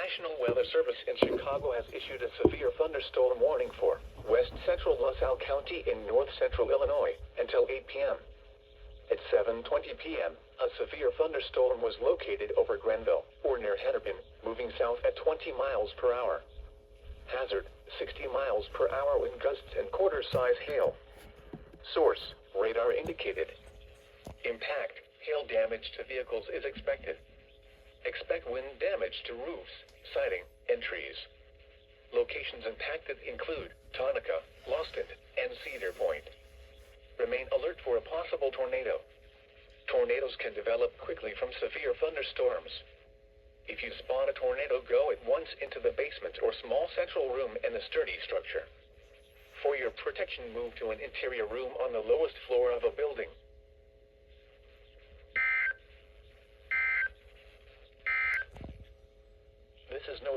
National Weather Service in Chicago has issued a severe thunderstorm warning for west central LaSalle County in north central Illinois until 8 p.m. At 7:20 p.m., a severe thunderstorm was located over Grenville, or near Hennepin, moving south at 20 miles per hour. Hazard, 60 miles per hour wind gusts and quarter-size hail. Source, radar indicated. Impact, hail damage to vehicles is expected. Expect wind damage to roofs, siding, and trees. Locations impacted include Tonica, Loston, and Cedar Point. Remain alert for a possible tornado. Tornadoes can develop quickly from severe thunderstorms. If you spot a tornado, go at once into the basement or small central room in a sturdy structure. For your protection, move to an interior room on the lowest floor of a building. This is no